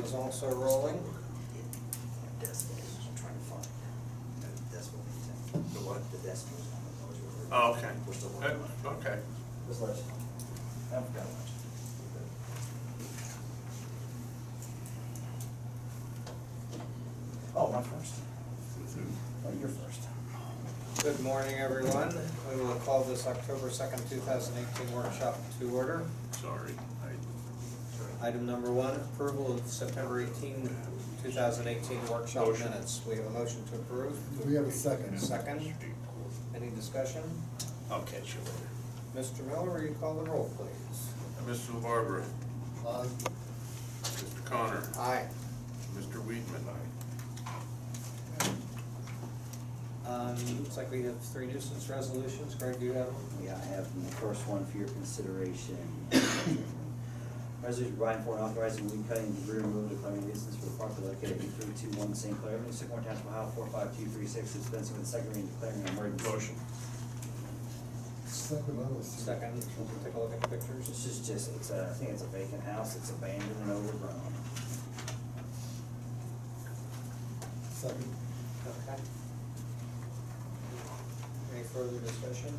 is also rolling. Decibels, I'm trying to find the decimal meter. The what? The decibels on the noise. Oh, okay. We're still working on it. Okay. Just let us know. I haven't forgotten much. Oh, my first. Oh, you're first. Good morning, everyone. We will call this October 2nd, 2018 workshop to order. Sorry. Item number one, approval of September 18, 2018 workshop Motion. minutes. We have a motion to approve. We have a second. Second. Any discussion? I'll catch you later. Mr. Miller, will you call the roll, please? Mr. LaBarbera, Aye. Mr. Connor, Aye. Mr. Weedman. Looks like we have three nuisance resolutions. Greg, do you have them? Yeah, I have the first one for your consideration. Resolution providing for and authorizing weed cutting, debris removal, declaring nuisance for the property located at 8321 St. Clair Avenue, Sycamore Township, Ohio 45236, dispensing with the second reading, declaring an emergency. Motion. Second, I was. Second, we'll take a look at the pictures. This is just, it's a, I think it's a vacant house, it's abandoned and overgrown. Second. Okay. Any further discussion?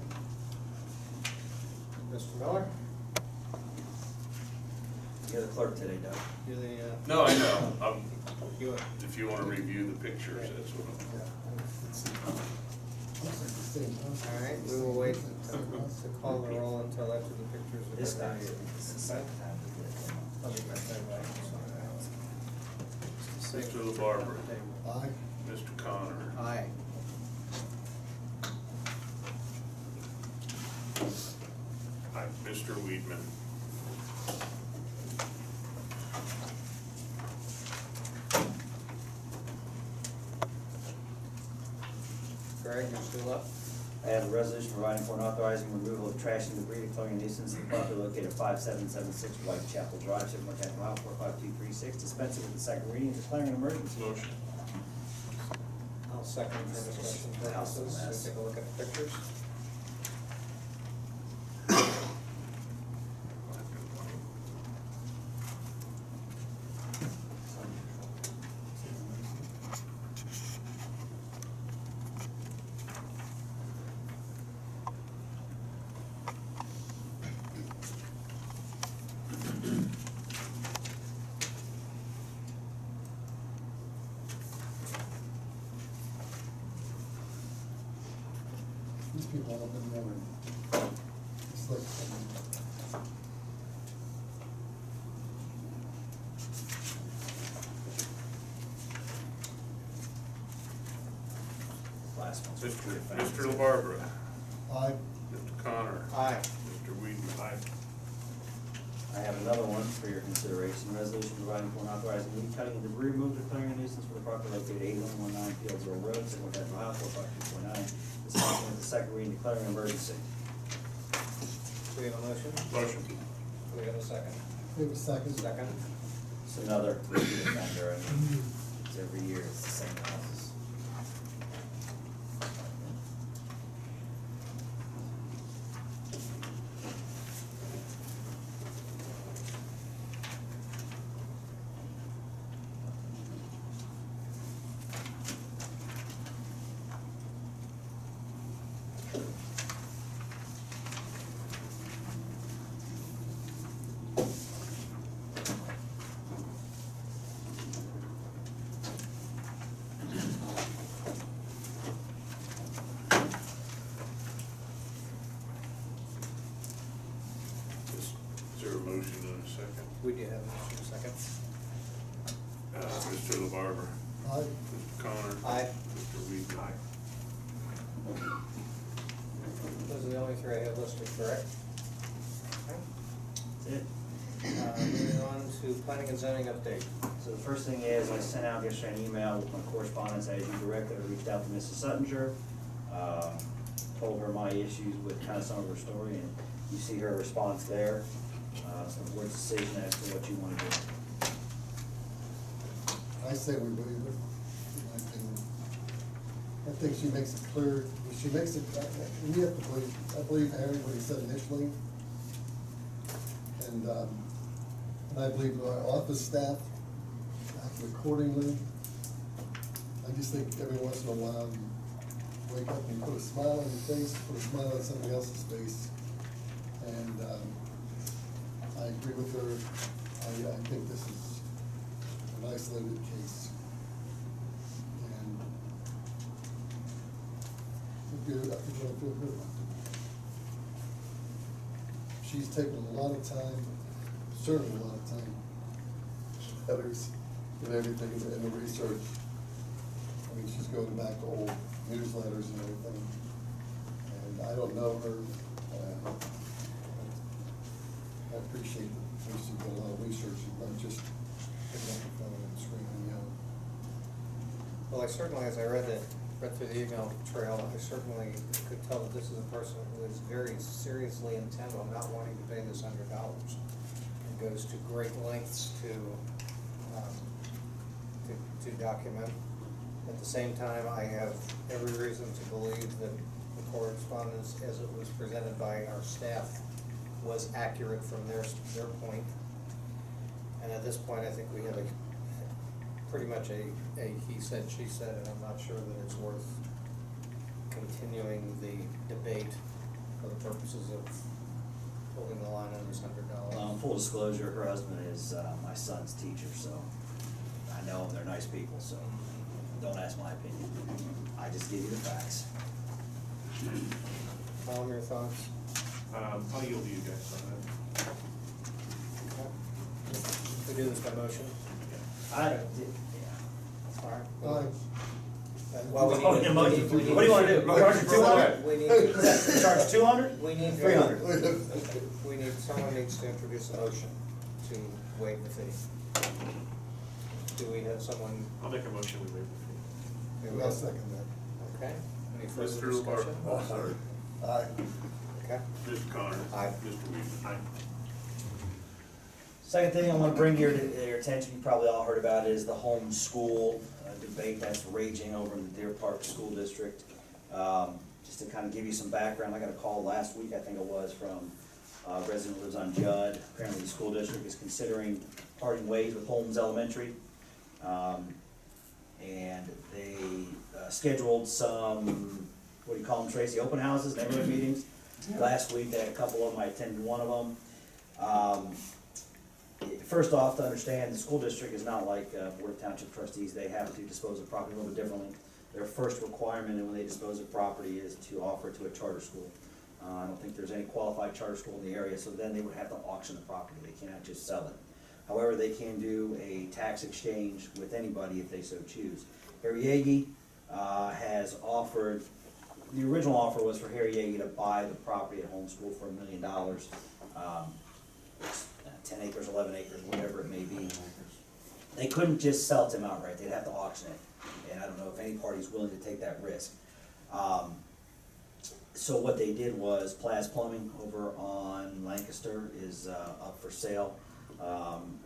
Mr. Miller? You're the clerk today, Doug. You're the, No, I know. you, If you want to review the pictures, that's what Looks like the same house. all right, we will wait to call the roll until after the pictures are. This guy, reviewed. this is the second time we did it. I'll be right there, right? Mr. LaBarbera, Aye. Mr. Connor, Aye. Mr. Weedman. Greg, you're still up? I have a resolution providing for and authorizing removal of trash and debris, declaring a nuisance in the property located at 5776 Whitechapel Drive, Sycamore Township, Ohio 45236, dispensing with the second reading, declaring an emergency. Motion. I'll second for discussion House purposes. mess. We'll take a look at the pictures. These people all been there. It's like, Last one's. Mr. LaBarbera, aye. Mr. Connor, Aye. Mr. Weedman. I have another one for your consideration, resolution providing for and authorizing weed cutting and debris removal, declaring a nuisance for the property located at 8119 Fieldsville Road, Sycamore Township, Ohio 45249, dispensing with the second reading, declaring an emergency. Do we have a motion? Motion. Do we have a second? We have a second. Second. It's another repeat offender, and it's every year, it's the same houses. Is there a motion in a second? We do have a motion, second. Mr. LaBarbera, Aye. Mr. Connor. Aye. Mr. Weedman. Those are the only three I have listed, correct? That's it. Moving on to planning and zoning update. So the first thing is, I sent out yesterday an email with my correspondence as you directed. I reached out to Mrs. Suttinger, told her my issues with kind of some of her story, and you see her response there. So the board's decision as to what you want to do. I say we believe it, in my opinion. I think she makes it clear, she makes it, we have to believe, I believe Harry, what he said initially. And I believe our office staff accordingly. I just think every once in a while, you wake up and you put a smile on your face, put a smile on somebody else's face. And, I agree with her. I think this is an isolated case. And I think I feel good about it. She's taken a lot of time, certainly a lot of time, letters and everything, and the research. I mean, she's going back to old newsletters and everything. And I don't know her. I appreciate that she's done a lot of research, and not just picking up the phone and screaming and yelling. Well, I certainly, as I read through the email trail, I certainly could tell that this is a person who is very seriously intent on not wanting to pay this $100, and goes to great lengths to document. At the same time, I have every reason to believe that the correspondence, as it was presented by our staff, was accurate from their point. And at this point, I think we have pretty much a he said, she said, and I'm not sure that it's worth continuing the debate for the purposes of holding the line on this $100. Full disclosure, her husband is my son's teacher, so I know them, they're nice people, so don't ask my opinion. I just give you the facts. Tom, your thoughts? I'll yield to you guys on that. We do this by motion? Yeah. All right. Aye. Well, Oh, we yeah, need. motion. What do you wanna do? Charge 200? We need. Charge 200? We need. 300. Someone needs to introduce a motion to waive the fee. Do we have someone? I'll make a motion, we waive the do we I'll have- second that. Okay, any fee. further Mr. Bar, discussion? oh, sorry. Aye. Okay, Mr. Connor. Aye. Mr. Weed. Aye. Second thing I want to bring to your attention, you probably all heard about, is the homeschool debate that's raging over in the Deer Park School District. Just to kind of give you some background, I got a call last week, I think it was, from a resident who lives on Judd. Apparently the school district is considering parting ways with Holmes Elementary. And they scheduled some, what do you call them, Tracy, open houses, neighborhood meetings. Last week, they had a couple of them, I attended one of them. First off, to understand, the school district is not like Board of Township Trustees. They have to dispose of property a little bit differently. Their first requirement when they dispose of property is to offer it to a charter school. I don't think there's any qualified charter school in the area, so then they would have to auction the property. They cannot just sell it. However, they can do a tax exchange with anybody if they so choose. Harry Yagi has offered, the original offer was for Harry Yagi to buy the property at Homeschool for $1 million. It's 10 acres, 11 acres, whatever it may be. They couldn't just sell it to him outright, they'd have to auction it. And I don't know if any party's willing to take that risk. So what they did was Plaz Plumbing over on Lancaster is up for sale.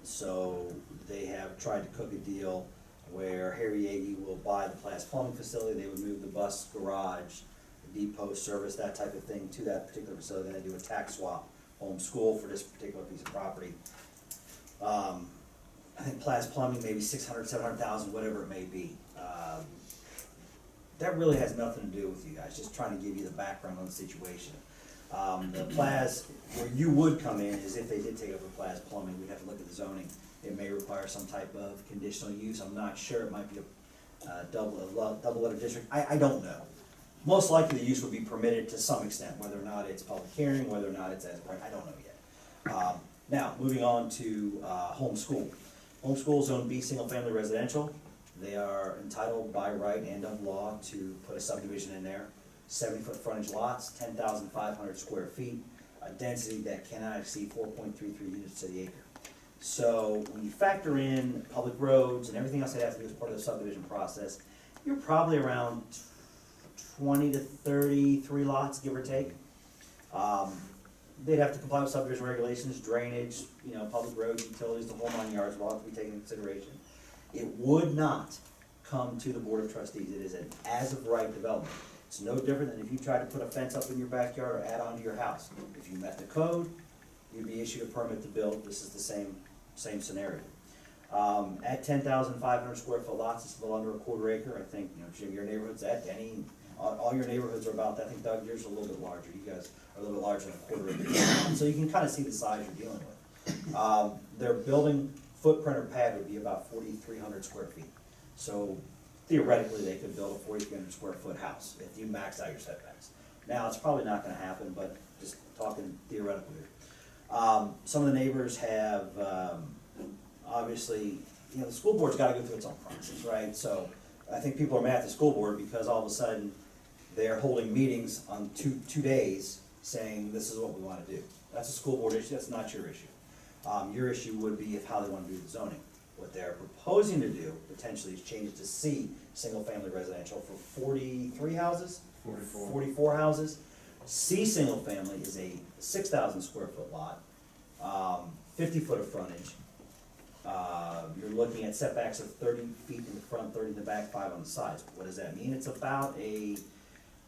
So they have tried to cook a deal where Harry Yagi will buy the Plaz Plumbing facility, they would move the bus garage, the depot service, that type of thing to that particular facility, then they do a tax swap, homeschool for this particular piece of property. I think Plaz Plumbing, maybe 600, 700,000, whatever it may be. That really has nothing to do with you guys, just trying to give you the background on the situation. The Plaz, where you would come in is if they did take over Plaz Plumbing, we'd have to look at the zoning. It may require some type of conditional use, I'm not sure, it might be a double letter district, I don't know. Most likely the use would be permitted to some extent, whether or not it's public hearing, whether or not it's as part, I don't know yet. Now, moving on to homeschool. Homeschool zone B, single family residential. They are entitled by right and of law to put a subdivision in there. 70-foot frontage lots, 10,500 square feet, a density that cannot exceed 4.33 units to the acre. So when you factor in public roads and everything else they have to do as part of the subdivision process, you're probably around 20 to 33 lots, give or take. They'd have to comply with subdivision regulations, drainage, public roads, utilities, the whole 9 yards will have to be taken into consideration. It would not come to the Board of Trustees. It is an as-of-right development. It's no different than if you tried to put a fence up in your backyard or add on to your house. If you met the code, you'd be issued a permit to build. This is the same scenario. At 10,500 square foot lots, it's a little under a quarter acre. I think, you know, Jim, your neighborhood's at, Denny, all your neighborhoods are about that. I think Doug, yours are a little bit larger. You guys are a little bit larger than a quarter acre. So you can kind of see the size you're dealing with. Their building footprint or pad would be about 4,300 square feet. So theoretically, they could build a 4,300 square foot house if you max out your setbacks. Now, it's probably not gonna happen, but just talking theoretically. Some of the neighbors have, obviously, you know, the school board's gotta go through its own process, right? So I think people are mad at the school board because all of a sudden, they're holding meetings on two days saying, this is what we wanna do. That's a school board issue, that's not your issue. Your issue would be if how they wanna do the zoning. What they're proposing to do, potentially, is change it to C, single-family residential, for 43 houses? 44 houses. C, single-family, is a 6,000 square foot lot, 50 foot of frontage. You're looking at setbacks of 30 feet in the front, 30 in the back, 5 on the sides. What does that mean? It's about a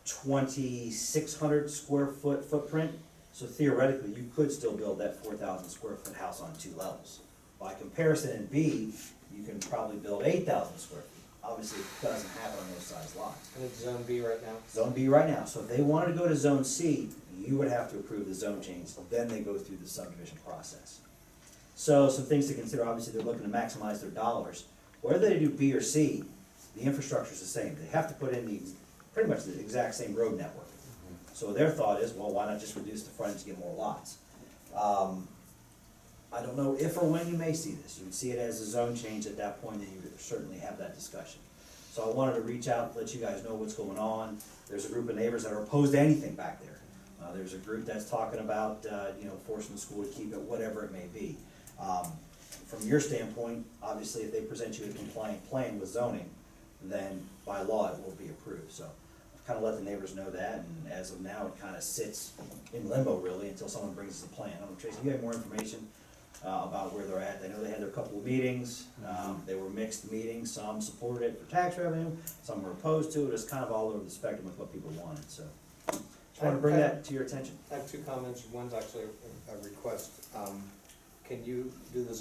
2,600 square foot footprint. So theoretically, you could still build that 4,000 square foot house on 2 levels. By comparison, in B, you can probably build 8,000 square feet. Obviously, it doesn't happen on those size lots. And it's zone B right now? Zone B right now. So if they wanted to go to zone C, you would have to approve the zone change, then they go through the subdivision process. So some things to consider, obviously, they're looking to maximize their dollars. Whether they do B or C, the infrastructure's the same. They have to put in pretty much the exact same road network. So their thought is, well, why not just reduce the frontage to get more lots? I don't know if or when you may see this. You would see it as a zone change at that point, and you would certainly have that discussion. So I wanted to reach out, let you guys know what's going on. There's a group of neighbors that are opposed to anything back there. There's a group that's talking about, you know, forcing the school to keep it, whatever it may be. From your standpoint, obviously, if they present you a compliant plan with zoning, then by law, it will be approved. So I've kind of let the neighbors know that, and as of now, it kind of sits in limbo, really, until someone brings us a plan. I don't know, Tracy, you have more information about where they're at? I know they had their couple of meetings. They were mixed meetings. Some supported it for tax revenue, some were opposed to it. It's kind of all over the spectrum with what people wanted, so. Just wanted to bring that to your attention. I have 2 comments. One's actually a request. Can you do the